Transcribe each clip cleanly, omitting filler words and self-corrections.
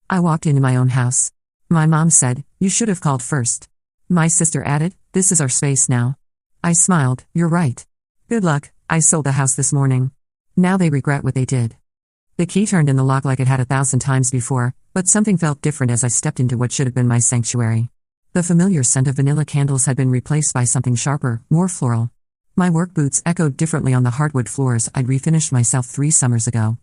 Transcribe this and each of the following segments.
I walked into my own house. My mom said, "You should have called first." My sister added, "This is our space now." I smiled, "You're right. Good luck, I sold the house this morning. Now they regret what they did." The key turned in the lock like it had 1,000 times before, but something felt different as I stepped into what should have been my sanctuary. The familiar scent of vanilla candles had been replaced by something sharper, more floral. My work boots echoed differently on the hardwood floors I'd refinished myself 3 summers ago.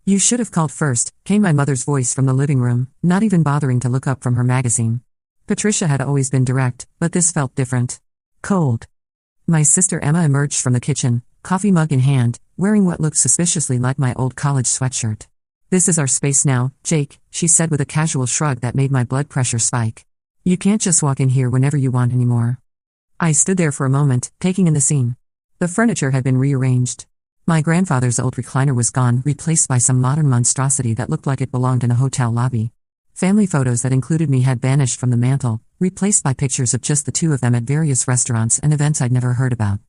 "You should have called first," came my mother's voice from the living room, not even bothering to look up from her magazine. Patricia had always been direct, but this felt different. Cold. My sister Emma emerged from the kitchen, coffee mug in hand, wearing what looked suspiciously like my old college sweatshirt. "This is our space now, Jake," she said with a casual shrug that made my blood pressure spike. "You can't just walk in here whenever you want anymore." I stood there for a moment, taking in the scene. The furniture had been rearranged. My grandfather's old recliner was gone, replaced by some modern monstrosity that looked like it belonged in a hotel lobby. Family photos that included me had vanished from the mantel, replaced by pictures of just the two of them at various restaurants and events I'd never heard about.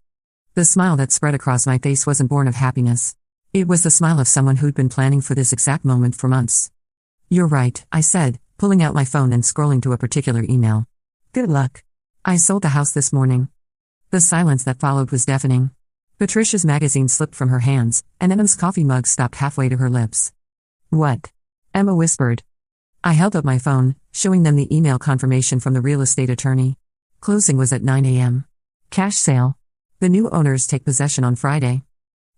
The smile that spread across my face wasn't born of happiness. It was the smile of someone who'd been planning for this exact moment for months. "You're right," I said, pulling out my phone and scrolling to a particular email. "Good luck. I sold the house this morning." The silence that followed was deafening. Patricia's magazine slipped from her hands, and Emma's coffee mug stopped halfway to her lips. "What?" Emma whispered. I held up my phone, showing them the email confirmation from the real estate attorney. Closing was at 9 a.m. Cash sale. The new owners take possession on Friday.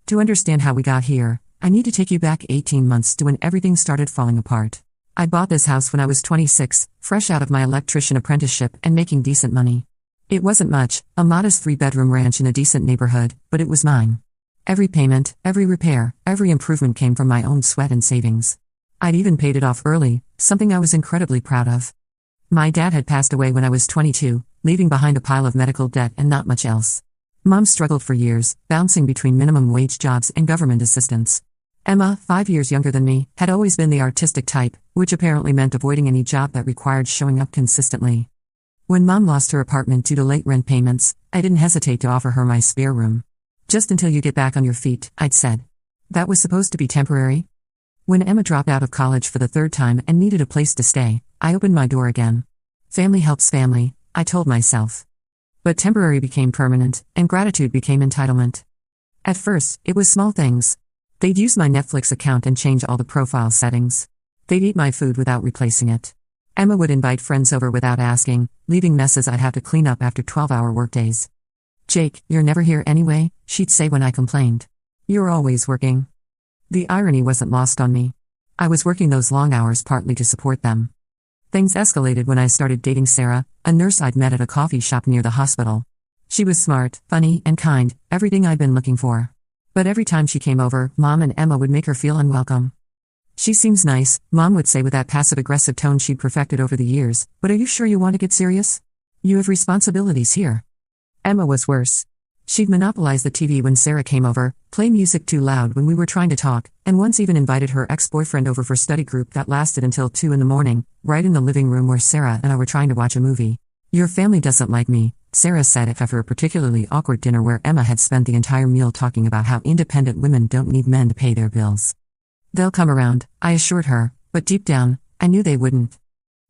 To understand how we got here, I need to take you back 18 months to when everything started falling apart. I bought this house when I was 26, fresh out of my electrician apprenticeship and making decent money. It wasn't much, a modest 3-bedroom ranch in a decent neighborhood, but it was mine. Every payment, every repair, every improvement came from my own sweat and savings. I'd even paid it off early, something I was incredibly proud of. My dad had passed away when I was 22, leaving behind a pile of medical debt and not much else. Mom struggled for years, bouncing between minimum wage jobs and government assistance. Emma, 5 years younger than me, had always been the artistic type, which apparently meant avoiding any job that required showing up consistently. When Mom lost her apartment due to late rent payments, I didn't hesitate to offer her my spare room. "Just until you get back on your feet," I'd said. That was supposed to be temporary. When Emma dropped out of college for the 3rd time and needed a place to stay, I opened my door again. Family helps family, I told myself. But temporary became permanent, and gratitude became entitlement. At first, it was small things. They'd use my Netflix account and change all the profile settings. They'd eat my food without replacing it. Emma would invite friends over without asking, leaving messes I'd have to clean up after 12-hour workdays. "Jake, you're never here anyway," she'd say when I complained. "You're always working." The irony wasn't lost on me. I was working those long hours partly to support them. Things escalated when I started dating Sarah, a nurse I'd met at a coffee shop near the hospital. She was smart, funny, and kind, everything I'd been looking for. But every time she came over, Mom and Emma would make her feel unwelcome. "She seems nice," Mom would say with that passive-aggressive tone she'd perfected over the years, "but are you sure you want to get serious? You have responsibilities here." Emma was worse. She'd monopolize the TV when Sarah came over, play music too loud when we were trying to talk, and once even invited her ex-boyfriend over for study group that lasted until 2 in the morning, right in the living room where Sarah and I were trying to watch a movie. "Your family doesn't like me," Sarah said after a particularly awkward dinner where Emma had spent the entire meal talking about how independent women don't need men to pay their bills. "They'll come around," I assured her, but deep down, I knew they wouldn't.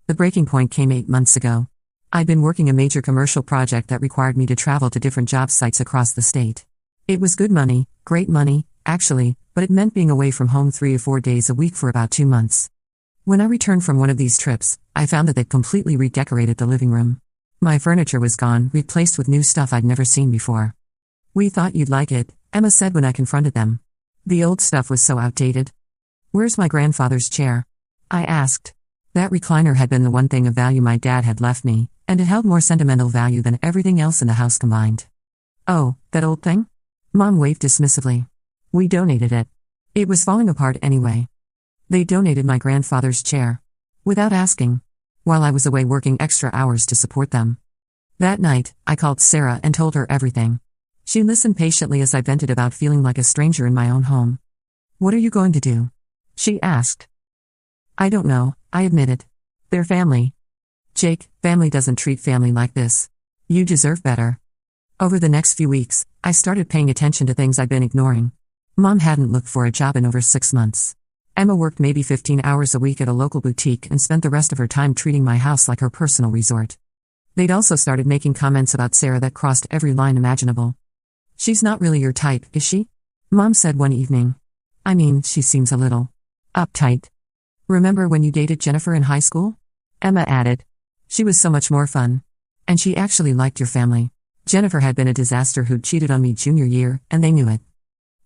The breaking point came 8 months ago. I'd been working a major commercial project that required me to travel to different job sites across the state. It was good money, great money, actually, but it meant being away from home 3 or 4 days a week for about 2 months. When I returned from one of these trips, I found that they'd completely redecorated the living room. My furniture was gone, replaced with new stuff I'd never seen before. "We thought you'd like it," Emma said when I confronted them. The old stuff was so outdated. "Where's my grandfather's chair?" I asked. That recliner had been the one thing of value my dad had left me, and it held more sentimental value than everything else in the house combined. "Oh, that old thing?" Mom waved dismissively. "We donated it. It was falling apart anyway." They donated my grandfather's chair. Without asking. While I was away working extra hours to support them. That night, I called Sarah and told her everything. She listened patiently as I vented about feeling like a stranger in my own home. "What are you going to do?" she asked. "I don't know," I admitted. "They're family." "Jake, family doesn't treat family like this. You deserve better." Over the next few weeks, I started paying attention to things I'd been ignoring. Mom hadn't looked for a job in over 6 months. Emma worked maybe 15 hours a week at a local boutique and spent the rest of her time treating my house like her personal resort. They'd also started making comments about Sarah that crossed every line imaginable. "She's not really your type, is she?" Mom said one evening. "I mean, she seems a little uptight. Remember when you dated Jennifer in high school?" Emma added. "She was so much more fun. And she actually liked your family. Jennifer had been a disaster who'd cheated on me junior year, and they knew it."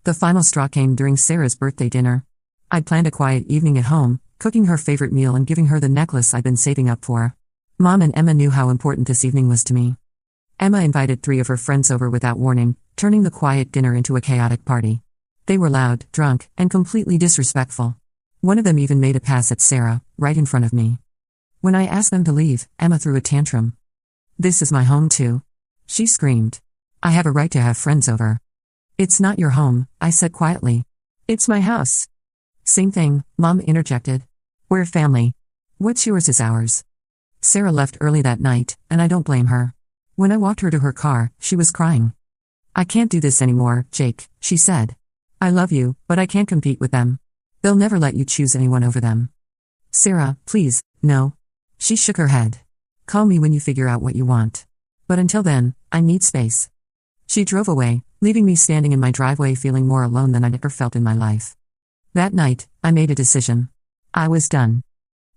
The final straw came during Sarah's birthday dinner. I'd planned a quiet evening at home, cooking her favorite meal and giving her the necklace I'd been saving up for. Mom and Emma knew how important this evening was to me. Emma invited 3 of her friends over without warning, turning the quiet dinner into a chaotic party. They were loud, drunk, and completely disrespectful. One of them even made a pass at Sarah, right in front of me. When I asked them to leave, Emma threw a tantrum. "This is my home too," she screamed. "I have a right to have friends over." "It's not your home," I said quietly. "It's my house." "Same thing," Mom interjected. "We're family. What's yours is ours." Sarah left early that night, and I don't blame her. When I walked her to her car, she was crying. "I can't do this anymore, Jake," she said. "I love you, but I can't compete with them. They'll never let you choose anyone over them." "Sarah, please, no." She shook her head. "Call me when you figure out what you want. But until then, I need space." She drove away, leaving me standing in my driveway feeling more alone than I'd ever felt in my life. That night, I made a decision. I was done.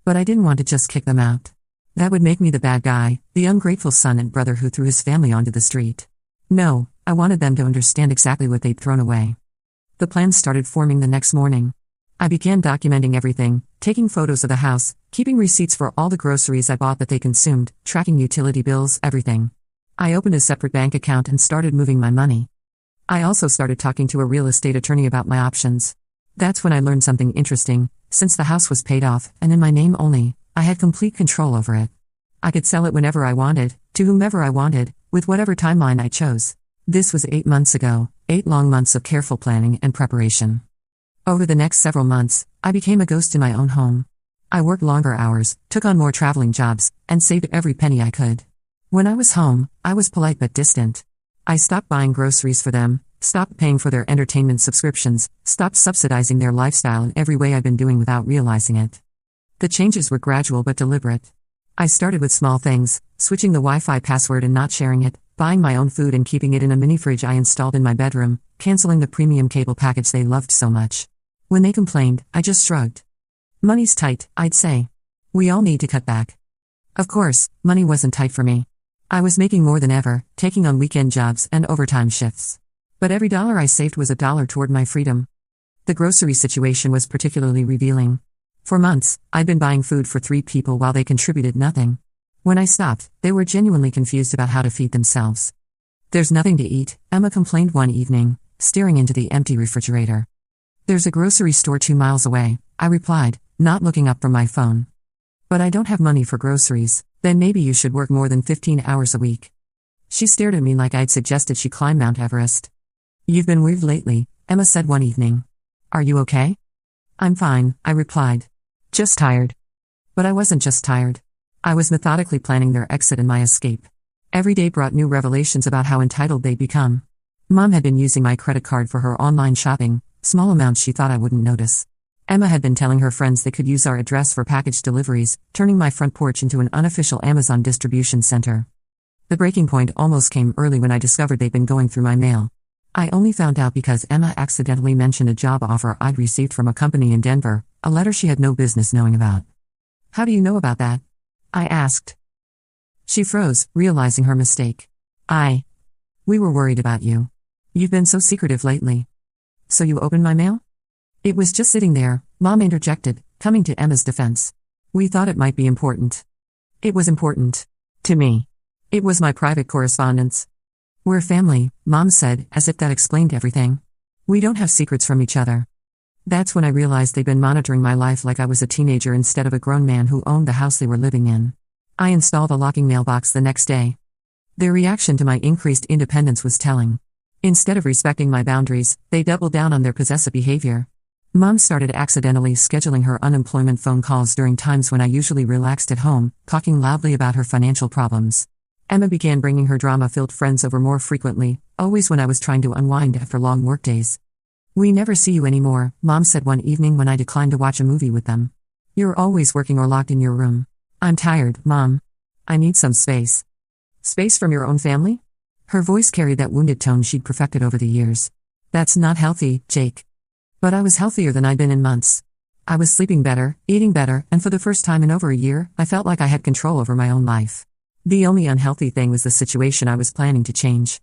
But I didn't want to just kick them out. That would make me the bad guy, the ungrateful son and brother who threw his family onto the street. No, I wanted them to understand exactly what they'd thrown away. The plans started forming the next morning. I began documenting everything, taking photos of the house, keeping receipts for all the groceries I bought that they consumed, tracking utility bills, everything. I opened a separate bank account and started moving my money. I also started talking to a real estate attorney about my options. That's when I learned something interesting. Since the house was paid off, and in my name only, I had complete control over it. I could sell it whenever I wanted, to whomever I wanted, with whatever timeline I chose. This was 8 months ago, 8 long months of careful planning and preparation. Over the next several months, I became a ghost in my own home. I worked longer hours, took on more traveling jobs, and saved every penny I could. When I was home, I was polite but distant. I stopped buying groceries for them, stopped paying for their entertainment subscriptions, stopped subsidizing their lifestyle in every way I'd been doing without realizing it. The changes were gradual but deliberate. I started with small things, switching the Wi-Fi password and not sharing it, buying my own food and keeping it in a mini fridge I installed in my bedroom, canceling the premium cable package they loved so much. When they complained, I just shrugged. "Money's tight," I'd say. "We all need to cut back." Of course, money wasn't tight for me. I was making more than ever, taking on weekend jobs and overtime shifts. But every dollar I saved was a dollar toward my freedom. The grocery situation was particularly revealing. For months, I'd been buying food for 3 people while they contributed nothing. When I stopped, they were genuinely confused about how to feed themselves. "There's nothing to eat," Emma complained one evening, staring into the empty refrigerator. "There's a grocery store 2 miles away," I replied, not looking up from my phone. "But I don't have money for groceries." "Then maybe you should work more than 15 hours a week." She stared at me like I'd suggested she climb Mount Everest. "You've been weird lately," Emma said one evening. "Are you okay?" "I'm fine," I replied. "Just tired." But I wasn't just tired. I was methodically planning their exit and my escape. Every day brought new revelations about how entitled they'd become. Mom had been using my credit card for her online shopping, small amounts she thought I wouldn't notice. Emma had been telling her friends they could use our address for package deliveries, turning my front porch into an unofficial Amazon distribution center. The breaking point almost came early when I discovered they'd been going through my mail. I only found out because Emma accidentally mentioned a job offer I'd received from a company in Denver, a letter she had no business knowing about. "How do you know about that?" I asked. She froze, realizing her mistake. We were worried about you. You've been so secretive lately." "So you opened my mail?" "It was just sitting there," Mom interjected, coming to Emma's defense. "We thought it might be important." "It was important. To me. It was my private correspondence." "We're family," Mom said, as if that explained everything. "We don't have secrets from each other." That's when I realized they'd been monitoring my life like I was a teenager instead of a grown man who owned the house they were living in. I installed a locking mailbox the next day. Their reaction to my increased independence was telling. Instead of respecting my boundaries, they doubled down on their possessive behavior. Mom started accidentally scheduling her unemployment phone calls during times when I usually relaxed at home, talking loudly about her financial problems. Emma began bringing her drama-filled friends over more frequently, always when I was trying to unwind after long workdays. We never see you anymore, Mom said one evening when I declined to watch a movie with them. You're always working or locked in your room. I'm tired, Mom. I need some space. Space from your own family? Her voice carried that wounded tone she'd perfected over the years. That's not healthy, Jake. But I was healthier than I'd been in months. I was sleeping better, eating better, and for the first time in over a year, I felt like I had control over my own life. The only unhealthy thing was the situation I was planning to change.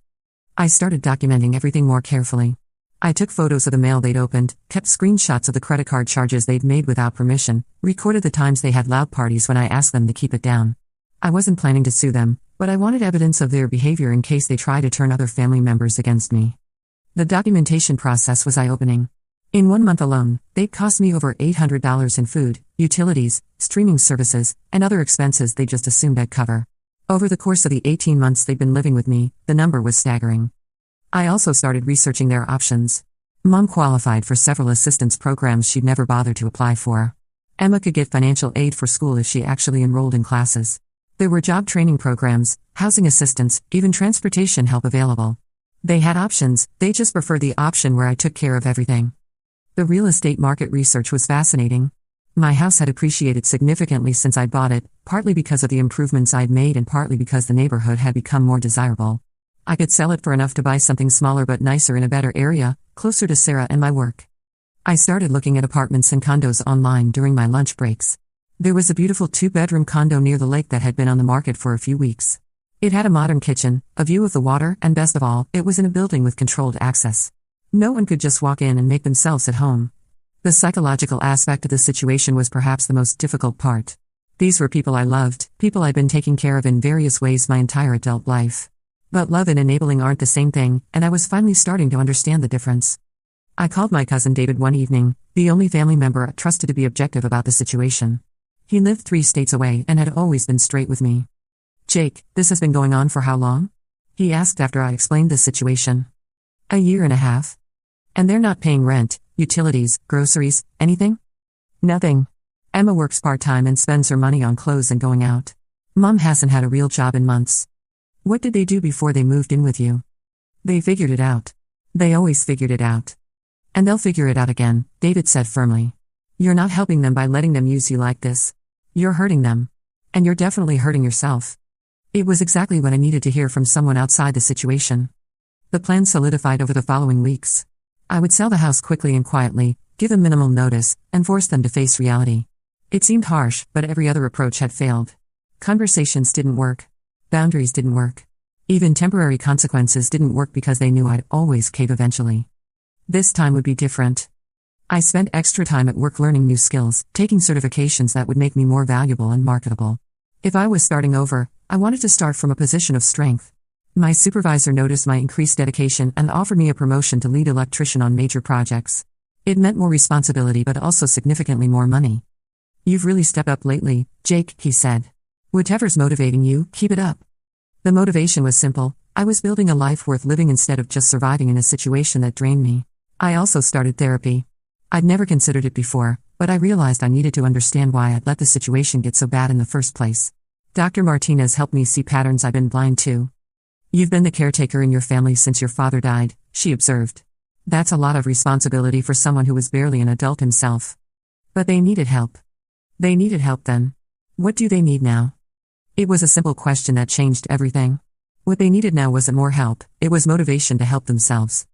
I started documenting everything more carefully. I took photos of the mail they'd opened, kept screenshots of the credit card charges they'd made without permission, recorded the times they had loud parties when I asked them to keep it down. I wasn't planning to sue them, but I wanted evidence of their behavior in case they tried to turn other family members against me. The documentation process was eye-opening. In 1 month alone, they'd cost me over $800 in food, utilities, streaming services, and other expenses they just assumed I'd cover. Over the course of the 18 months they'd been living with me, the number was staggering. I also started researching their options. Mom qualified for several assistance programs she'd never bothered to apply for. Emma could get financial aid for school if she actually enrolled in classes. There were job training programs, housing assistance, even transportation help available. They had options, they just preferred the option where I took care of everything. The real estate market research was fascinating. My house had appreciated significantly since I'd bought it, partly because of the improvements I'd made and partly because the neighborhood had become more desirable. I could sell it for enough to buy something smaller but nicer in a better area, closer to Sarah and my work. I started looking at apartments and condos online during my lunch breaks. There was a beautiful 2-bedroom condo near the lake that had been on the market for a few weeks. It had a modern kitchen, a view of the water, and best of all, it was in a building with controlled access. No one could just walk in and make themselves at home. The psychological aspect of the situation was perhaps the most difficult part. These were people I loved, people I'd been taking care of in various ways my entire adult life. But love and enabling aren't the same thing, and I was finally starting to understand the difference. I called my cousin David one evening, the only family member I trusted to be objective about the situation. He lived 3 states away and had always been straight with me. Jake, this has been going on for how long? He asked after I explained the situation. 1.5 years. And they're not paying rent, utilities, groceries, anything? Nothing. Emma works part-time and spends her money on clothes and going out. Mom hasn't had a real job in months. What did they do before they moved in with you? They figured it out. They always figured it out. And they'll figure it out again, David said firmly. You're not helping them by letting them use you like this. You're hurting them. And you're definitely hurting yourself. It was exactly what I needed to hear from someone outside the situation. The plan solidified over the following weeks. I would sell the house quickly and quietly, give them minimal notice, and force them to face reality. It seemed harsh, but every other approach had failed. Conversations didn't work. Boundaries didn't work. Even temporary consequences didn't work because they knew I'd always cave eventually. This time would be different. I spent extra time at work learning new skills, taking certifications that would make me more valuable and marketable. If I was starting over, I wanted to start from a position of strength. My supervisor noticed my increased dedication and offered me a promotion to lead electrician on major projects. It meant more responsibility but also significantly more money. You've really stepped up lately, Jake, he said. Whatever's motivating you, keep it up. The motivation was simple. I was building a life worth living instead of just surviving in a situation that drained me. I also started therapy. I'd never considered it before, but I realized I needed to understand why I'd let the situation get so bad in the first place. Dr. Martinez helped me see patterns I'd been blind to. You've been the caretaker in your family since your father died, she observed. That's a lot of responsibility for someone who was barely an adult himself. But they needed help. They needed help then. What do they need now? It was a simple question that changed everything. What they needed now wasn't more help, it was motivation to help themselves.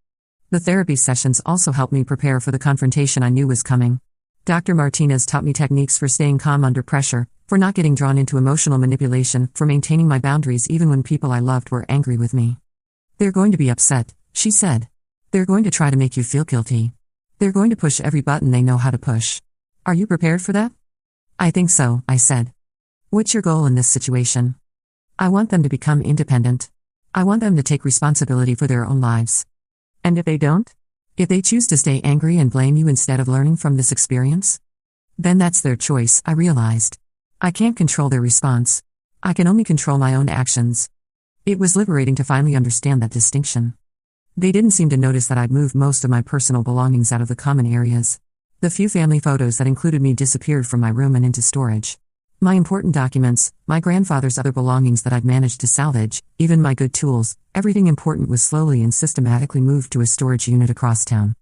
The therapy sessions also helped me prepare for the confrontation I knew was coming. Dr. Martinez taught me techniques for staying calm under pressure, for not getting drawn into emotional manipulation, for maintaining my boundaries even when people I loved were angry with me. They're going to be upset, she said. They're going to try to make you feel guilty. They're going to push every button they know how to push. Are you prepared for that? I think so, I said. What's your goal in this situation? I want them to become independent. I want them to take responsibility for their own lives. And if they don't? If they choose to stay angry and blame you instead of learning from this experience? Then that's their choice, I realized. I can't control their response. I can only control my own actions. It was liberating to finally understand that distinction. They didn't seem to notice that I'd moved most of my personal belongings out of the common areas. The few family photos that included me disappeared from my room and into storage. My important documents, my grandfather's other belongings that I'd managed to salvage, even my good tools, everything important was slowly and systematically moved to a storage unit across town.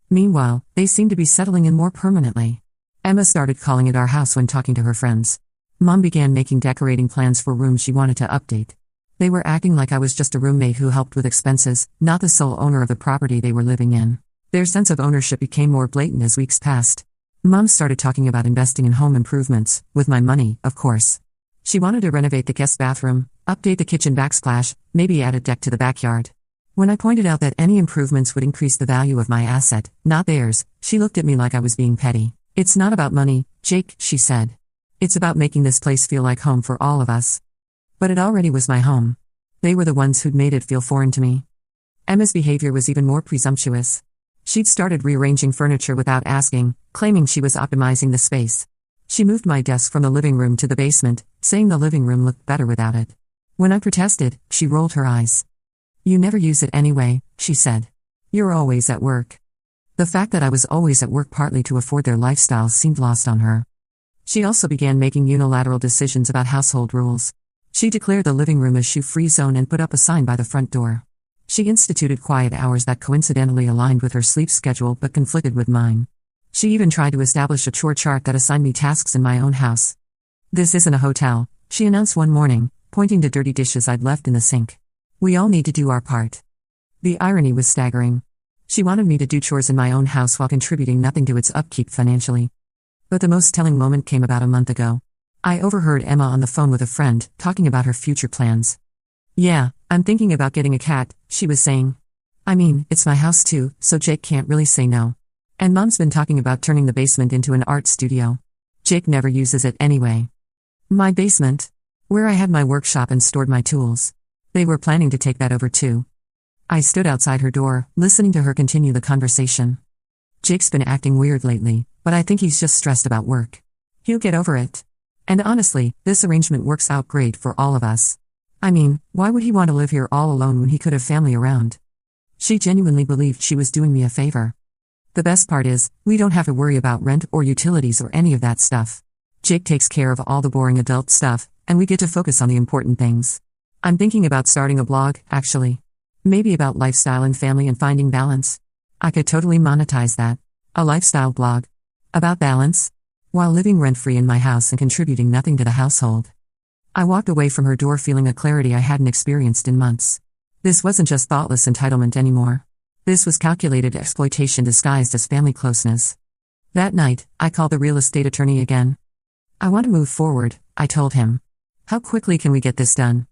Meanwhile, they seemed to be settling in more permanently. Emma started calling it our house when talking to her friends. Mom began making decorating plans for rooms she wanted to update. They were acting like I was just a roommate who helped with expenses, not the sole owner of the property they were living in. Their sense of ownership became more blatant as weeks passed. Mom started talking about investing in home improvements, with my money, of course. She wanted to renovate the guest bathroom, update the kitchen backsplash, maybe add a deck to the backyard. When I pointed out that any improvements would increase the value of my asset, not theirs, she looked at me like I was being petty. It's not about money, Jake, she said. It's about making this place feel like home for all of us. But it already was my home. They were the ones who'd made it feel foreign to me. Emma's behavior was even more presumptuous. She'd started rearranging furniture without asking, claiming she was optimizing the space. She moved my desk from the living room to the basement, saying the living room looked better without it. When I protested, she rolled her eyes. You never use it anyway, she said. You're always at work. The fact that I was always at work partly to afford their lifestyle seemed lost on her. She also began making unilateral decisions about household rules. She declared the living room a shoe-free zone and put up a sign by the front door. She instituted quiet hours that coincidentally aligned with her sleep schedule but conflicted with mine. She even tried to establish a chore chart that assigned me tasks in my own house. This isn't a hotel, she announced one morning, pointing to dirty dishes I'd left in the sink. We all need to do our part. The irony was staggering. She wanted me to do chores in my own house while contributing nothing to its upkeep financially. But the most telling moment came about a month ago. I overheard Emma on the phone with a friend, talking about her future plans. Yeah, I'm thinking about getting a cat, she was saying. I mean, it's my house too, so Jake can't really say no. And Mom's been talking about turning the basement into an art studio. Jake never uses it anyway. My basement? Where I had my workshop and stored my tools. They were planning to take that over too. I stood outside her door, listening to her continue the conversation. Jake's been acting weird lately, but I think he's just stressed about work. He'll get over it. And honestly, this arrangement works out great for all of us. I mean, why would he want to live here all alone when he could have family around? She genuinely believed she was doing me a favor. The best part is, we don't have to worry about rent or utilities or any of that stuff. Jake takes care of all the boring adult stuff, and we get to focus on the important things. I'm thinking about starting a blog, actually. Maybe about lifestyle and family and finding balance. I could totally monetize that. A lifestyle blog. About balance? While living rent-free in my house and contributing nothing to the household. I walked away from her door feeling a clarity I hadn't experienced in months. This wasn't just thoughtless entitlement anymore. This was calculated exploitation disguised as family closeness. That night, I called the real estate attorney again. I want to move forward, I told him. How quickly can we get this done?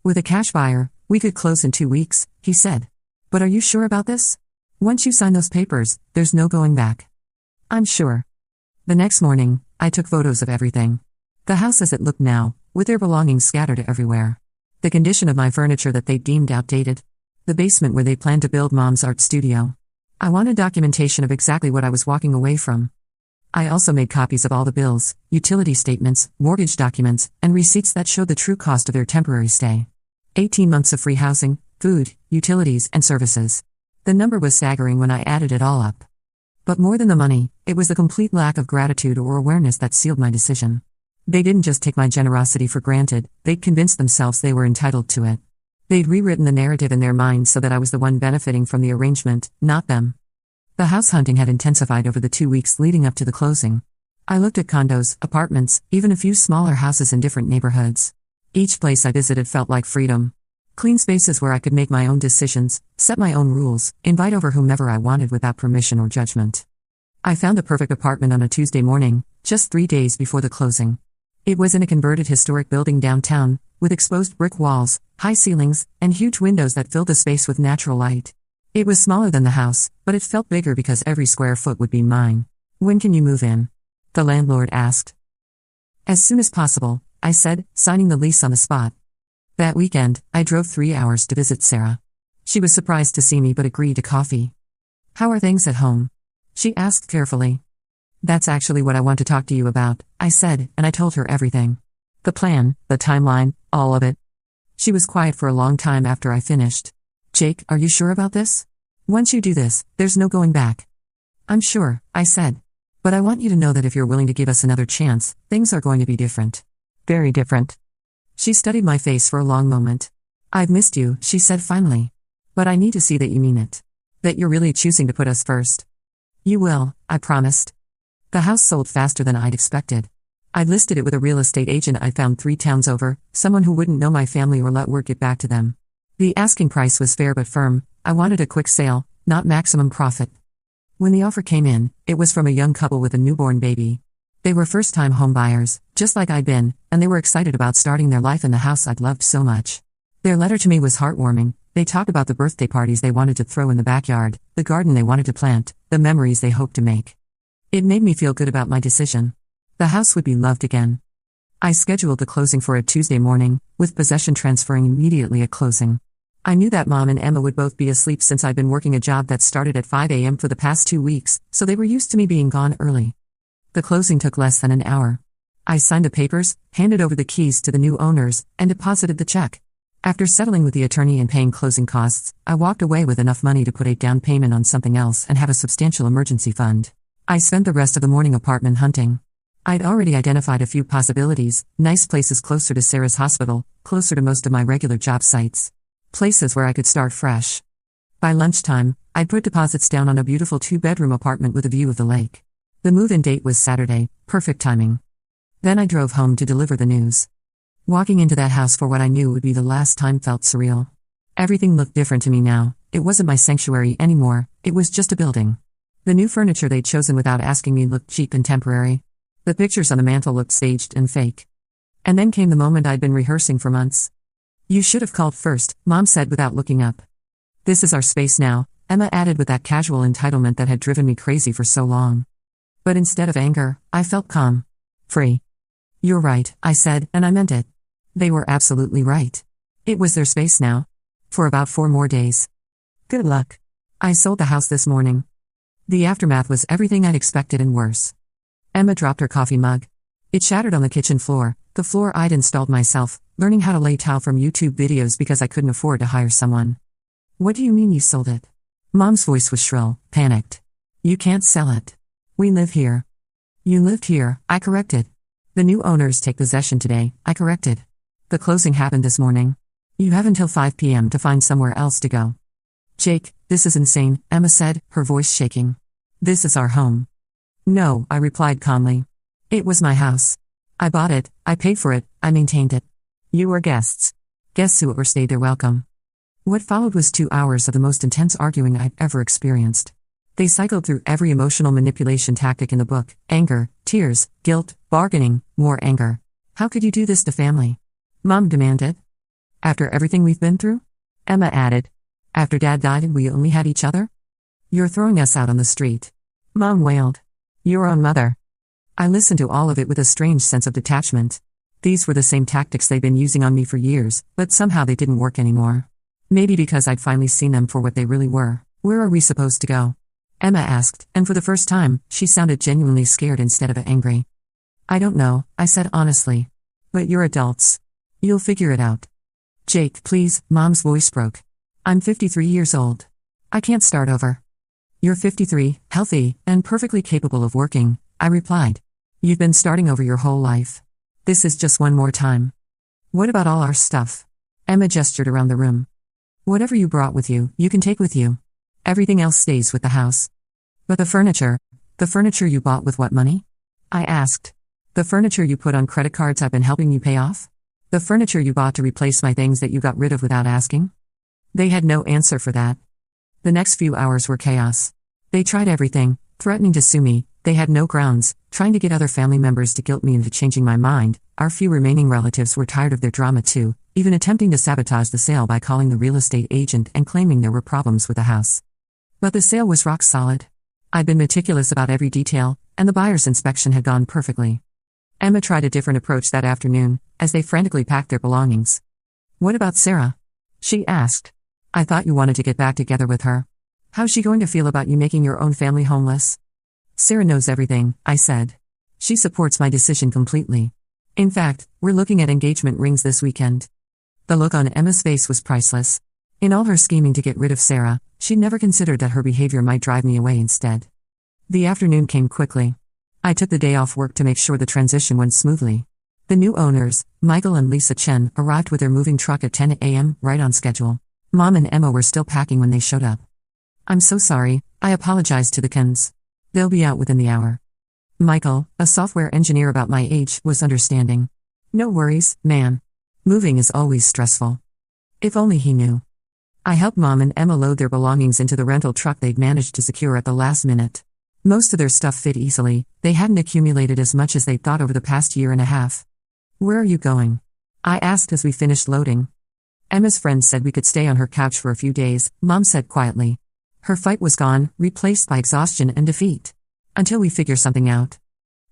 With a cash buyer, we could close in 2 weeks, he said. But are you sure about this? Once you sign those papers, there's no going back. I'm sure. The next morning, I took photos of everything. The house as it looked now, with their belongings scattered everywhere. The condition of my furniture that they deemed outdated. The basement where they planned to build Mom's art studio. I wanted documentation of exactly what I was walking away from. I also made copies of all the bills, utility statements, mortgage documents, and receipts that showed the true cost of their temporary stay. 18 months of free housing, food, utilities, and services. The number was staggering when I added it all up. But more than the money, it was the complete lack of gratitude or awareness that sealed my decision. They didn't just take my generosity for granted, they'd convinced themselves they were entitled to it. They'd rewritten the narrative in their minds so that I was the one benefiting from the arrangement, not them. The house hunting had intensified over the 2 weeks leading up to the closing. I looked at condos, apartments, even a few smaller houses in different neighborhoods. Each place I visited felt like freedom. Clean spaces where I could make my own decisions, set my own rules, invite over whomever I wanted without permission or judgment. I found the perfect apartment on a Tuesday morning, just 3 days before the closing. It was in a converted historic building downtown, with exposed brick walls, high ceilings, and huge windows that filled the space with natural light. It was smaller than the house, but it felt bigger because every square foot would be mine. When can you move in? The landlord asked. As soon as possible, I said, signing the lease on the spot. That weekend, I drove 3 hours to visit Sarah. She was surprised to see me but agreed to coffee. How are things at home? She asked carefully. That's actually what I want to talk to you about, I said, and I told her everything. The plan, the timeline, all of it. She was quiet for a long time after I finished. Jake, are you sure about this? Once you do this, there's no going back. I'm sure, I said. But I want you to know that if you're willing to give us another chance, things are going to be different. Very different. She studied my face for a long moment. I've missed you, she said finally. But I need to see that you mean it. That you're really choosing to put us first. You will, I promised. The house sold faster than I'd expected. I'd listed it with a real estate agent I found 3 towns over, someone who wouldn't know my family or let word get back to them. The asking price was fair but firm. I wanted a quick sale, not maximum profit. When the offer came in, it was from a young couple with a newborn baby. They were first-time home buyers, just like I'd been, and they were excited about starting their life in the house I'd loved so much. Their letter to me was heartwarming. They talked about the birthday parties they wanted to throw in the backyard, the garden they wanted to plant, the memories they hoped to make. It made me feel good about my decision. The house would be loved again. I scheduled the closing for a Tuesday morning, with possession transferring immediately at closing. I knew that Mom and Emma would both be asleep since I'd been working a job that started at 5 a.m. for the past 2 weeks, so they were used to me being gone early. The closing took less than an hour. I signed the papers, handed over the keys to the new owners, and deposited the check. After settling with the attorney and paying closing costs, I walked away with enough money to put a down payment on something else and have a substantial emergency fund. I spent the rest of the morning apartment hunting. I'd already identified a few possibilities, nice places closer to Sarah's hospital, closer to most of my regular job sites. Places where I could start fresh. By lunchtime, I'd put deposits down on a beautiful 2-bedroom apartment with a view of the lake. The move-in date was Saturday, perfect timing. Then I drove home to deliver the news. Walking into that house for what I knew would be the last time felt surreal. Everything looked different to me now. It wasn't my sanctuary anymore, it was just a building. The new furniture they'd chosen without asking me looked cheap and temporary. The pictures on the mantel looked staged and fake. And then came the moment I'd been rehearsing for months. You should have called first, Mom said without looking up. This is our space now, Emma added with that casual entitlement that had driven me crazy for so long. But instead of anger, I felt calm. Free. You're right, I said, and I meant it. They were absolutely right. It was their space now. For about 4 more days. Good luck. I sold the house this morning. The aftermath was everything I'd expected and worse. Emma dropped her coffee mug. It shattered on the kitchen floor, the floor I'd installed myself, learning how to lay tile from YouTube videos because I couldn't afford to hire someone. What do you mean you sold it? Mom's voice was shrill, panicked. You can't sell it. We live here. You lived here, I corrected. The new owners take possession today, I corrected. The closing happened this morning. You have until 5 p.m. to find somewhere else to go. Jake, this is insane, Emma said, her voice shaking. This is our home. No, I replied calmly. It was my house. I bought it, I paid for it, I maintained it. You were guests. Guests who overstayed their welcome. What followed was 2 hours of the most intense arguing I've ever experienced. They cycled through every emotional manipulation tactic in the book: anger, tears, guilt, bargaining, more anger. How could you do this to family? Mom demanded. After everything we've been through? Emma added. After Dad died and we only had each other? You're throwing us out on the street. Mom wailed. Your own mother. I listened to all of it with a strange sense of detachment. These were the same tactics they'd been using on me for years, but somehow they didn't work anymore. Maybe because I'd finally seen them for what they really were. Where are we supposed to go? Emma asked, and for the first time, she sounded genuinely scared instead of angry. I don't know, I said honestly. But you're adults. You'll figure it out. Jake, please, Mom's voice broke. I'm 53 years old. I can't start over. You're 53, healthy, and perfectly capable of working, I replied. You've been starting over your whole life. This is just one more time. What about all our stuff? Emma gestured around the room. Whatever you brought with you, you can take with you. Everything else stays with the house. But the furniture you bought with what money? I asked. The furniture you put on credit cards I've been helping you pay off? The furniture you bought to replace my things that you got rid of without asking? They had no answer for that. The next few hours were chaos. They tried everything, threatening to sue me. They had no grounds, trying to get other family members to guilt me into changing my mind. Our few remaining relatives were tired of their drama too, even attempting to sabotage the sale by calling the real estate agent and claiming there were problems with the house. But the sale was rock solid. I'd been meticulous about every detail, and the buyer's inspection had gone perfectly. Emma tried a different approach that afternoon, as they frantically packed their belongings. What about Sarah? She asked. I thought you wanted to get back together with her. How's she going to feel about you making your own family homeless? Sarah knows everything, I said. She supports my decision completely. In fact, we're looking at engagement rings this weekend. The look on Emma's face was priceless. In all her scheming to get rid of Sarah, she'd never considered that her behavior might drive me away instead. The afternoon came quickly. I took the day off work to make sure the transition went smoothly. The new owners, Michael and Lisa Chen, arrived with their moving truck at 10 a.m., right on schedule. Mom and Emma were still packing when they showed up. I'm so sorry, I apologized to the Kens. They'll be out within the hour. Michael, a software engineer about my age, was understanding. No worries, man. Moving is always stressful. If only he knew. I helped Mom and Emma load their belongings into the rental truck they'd managed to secure at the last minute. Most of their stuff fit easily, they hadn't accumulated as much as they'd thought over the past year and a half. Where are you going? I asked as we finished loading. Emma's friend said we could stay on her couch for a few days, Mom said quietly. Her fight was gone, replaced by exhaustion and defeat. Until we figure something out.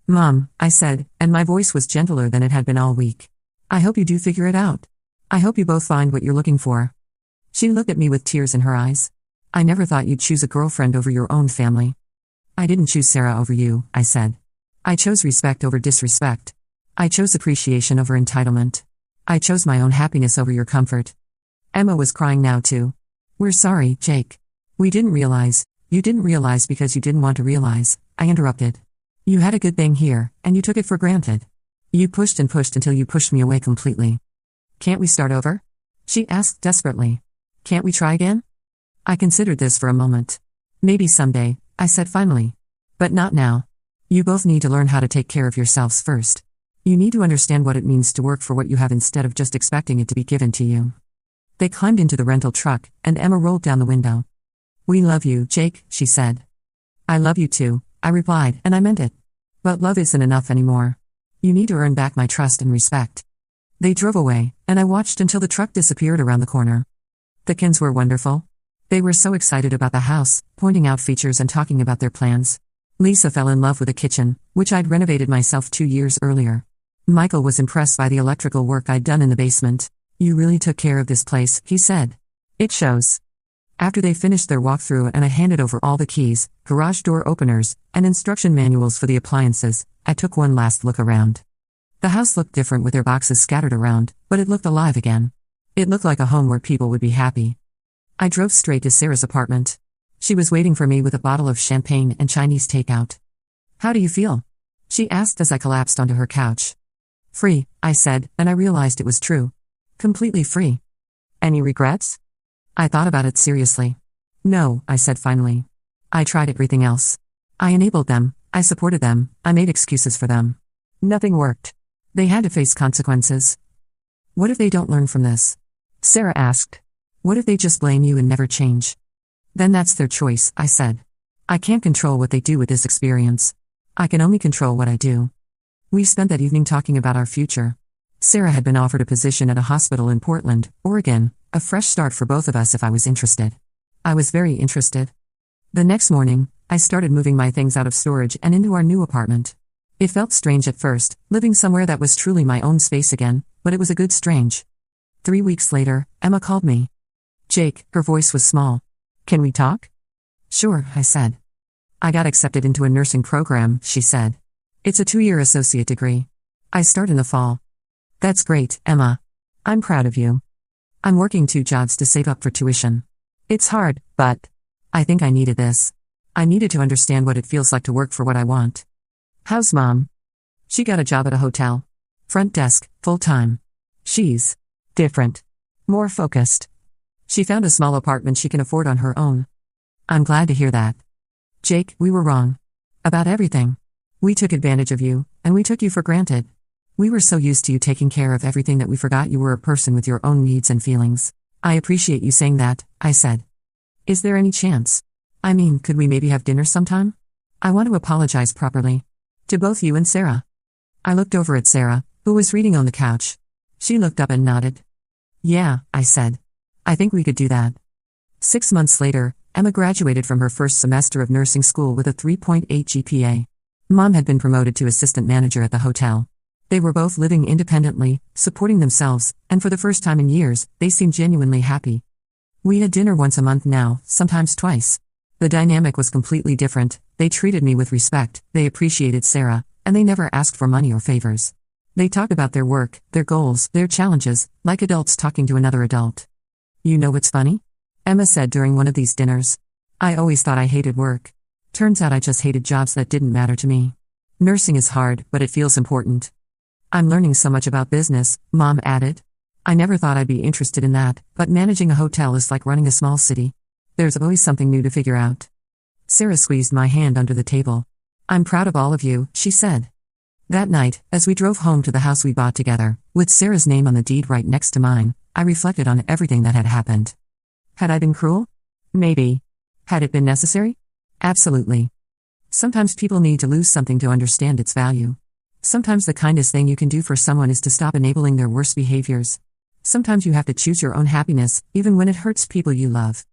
Mom, I said, and my voice was gentler than it had been all week. I hope you do figure it out. I hope you both find what you're looking for. She looked at me with tears in her eyes. I never thought you'd choose a girlfriend over your own family. I didn't choose Sarah over you, I said. I chose respect over disrespect. I chose appreciation over entitlement. I chose my own happiness over your comfort. Emma was crying now too. We're sorry, Jake. We didn't realize. You didn't realize because you didn't want to realize, I interrupted. You had a good thing here, and you took it for granted. You pushed and pushed until you pushed me away completely. Can't we start over? She asked desperately. Can't we try again? I considered this for a moment. Maybe someday, I said finally. But not now. You both need to learn how to take care of yourselves first. You need to understand what it means to work for what you have instead of just expecting it to be given to you. They climbed into the rental truck, and Emma rolled down the window. We love you, Jake, she said. I love you too, I replied, and I meant it. But love isn't enough anymore. You need to earn back my trust and respect. They drove away, and I watched until the truck disappeared around the corner. The Kins were wonderful. They were so excited about the house, pointing out features and talking about their plans. Lisa fell in love with the kitchen, which I'd renovated myself 2 years earlier. Michael was impressed by the electrical work I'd done in the basement. You really took care of this place, he said. It shows. After they finished their walkthrough and I handed over all the keys, garage door openers, and instruction manuals for the appliances, I took one last look around. The house looked different with their boxes scattered around, but it looked alive again. It looked like a home where people would be happy. I drove straight to Sarah's apartment. She was waiting for me with a bottle of champagne and Chinese takeout. How do you feel? She asked as I collapsed onto her couch. Free, I said, and I realized it was true. Completely free. Any regrets? I thought about it seriously. No, I said finally. I tried everything else. I enabled them, I supported them, I made excuses for them. Nothing worked. They had to face consequences. What if they don't learn from this? Sarah asked. What if they just blame you and never change? Then that's their choice, I said. I can't control what they do with this experience. I can only control what I do. We spent that evening talking about our future. Sarah had been offered a position at a hospital in Portland, Oregon, a fresh start for both of us if I was interested. I was very interested. The next morning, I started moving my things out of storage and into our new apartment. It felt strange at first, living somewhere that was truly my own space again, but it was a good strange. 3 weeks later, Emma called me. Jake, her voice was small. Can we talk? Sure, I said. I got accepted into a nursing program, she said. It's a 2-year associate degree. I start in the fall. That's great, Emma. I'm proud of you. I'm working 2 jobs to save up for tuition. It's hard, but I think I needed this. I needed to understand what it feels like to work for what I want. How's Mom? She got a job at a hotel. Front desk, full-time. She's different. More focused. She found a small apartment she can afford on her own. I'm glad to hear that. Jake, we were wrong. About everything. We took advantage of you, and we took you for granted. We were so used to you taking care of everything that we forgot you were a person with your own needs and feelings. I appreciate you saying that, I said. Is there any chance? I mean, could we maybe have dinner sometime? I want to apologize properly. To both you and Sarah. I looked over at Sarah, who was reading on the couch. She looked up and nodded. Yeah, I said. I think we could do that. 6 months later, Emma graduated from her first semester of nursing school with a 3.8 GPA. Mom had been promoted to assistant manager at the hotel. They were both living independently, supporting themselves, and for the first time in years, they seemed genuinely happy. We had dinner once a month now, sometimes twice. The dynamic was completely different. They treated me with respect, they appreciated Sarah, and they never asked for money or favors. They talked about their work, their goals, their challenges, like adults talking to another adult. You know what's funny? Emma said during one of these dinners. I always thought I hated work. Turns out I just hated jobs that didn't matter to me. Nursing is hard, but it feels important. I'm learning so much about business, Mom added. I never thought I'd be interested in that, but managing a hotel is like running a small city. There's always something new to figure out. Sarah squeezed my hand under the table. I'm proud of all of you, she said. That night, as we drove home to the house we bought together, with Sarah's name on the deed right next to mine, I reflected on everything that had happened. Had I been cruel? Maybe. Had it been necessary? Absolutely. Sometimes people need to lose something to understand its value. Sometimes the kindest thing you can do for someone is to stop enabling their worst behaviors. Sometimes you have to choose your own happiness, even when it hurts people you love.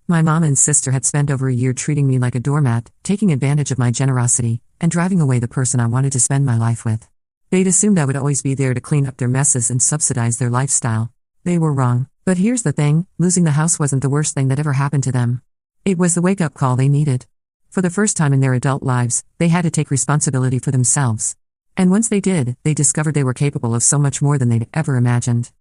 My mom and sister had spent over a year treating me like a doormat, taking advantage of my generosity, and driving away the person I wanted to spend my life with. They'd assumed I would always be there to clean up their messes and subsidize their lifestyle. They were wrong. But here's the thing, losing the house wasn't the worst thing that ever happened to them. It was the wake-up call they needed. For the first time in their adult lives, they had to take responsibility for themselves. And once they did, they discovered they were capable of so much more than they'd ever imagined.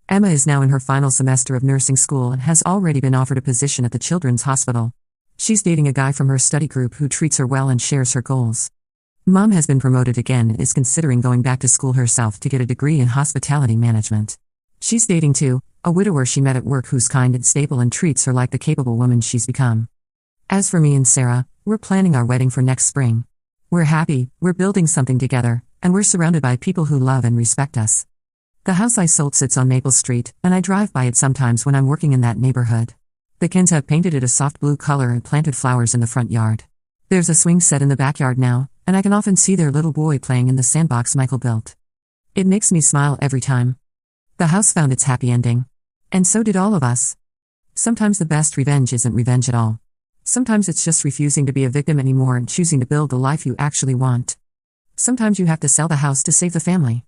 Emma is now in her final semester of nursing school and has already been offered a position at the Children's Hospital. She's dating a guy from her study group who treats her well and shares her goals. Mom has been promoted again and is considering going back to school herself to get a degree in hospitality management. She's dating too, a widower she met at work who's kind and stable and treats her like the capable woman she's become. As for me and Sarah, we're planning our wedding for next spring. We're happy, we're building something together, and we're surrounded by people who love and respect us. The house I sold sits on Maple Street, and I drive by it sometimes when I'm working in that neighborhood. The Kens have painted it a soft blue color and planted flowers in the front yard. There's a swing set in the backyard now, and I can often see their little boy playing in the sandbox Michael built. It makes me smile every time. The house found its happy ending. And so did all of us. Sometimes the best revenge isn't revenge at all. Sometimes it's just refusing to be a victim anymore and choosing to build the life you actually want. Sometimes you have to sell the house to save the family.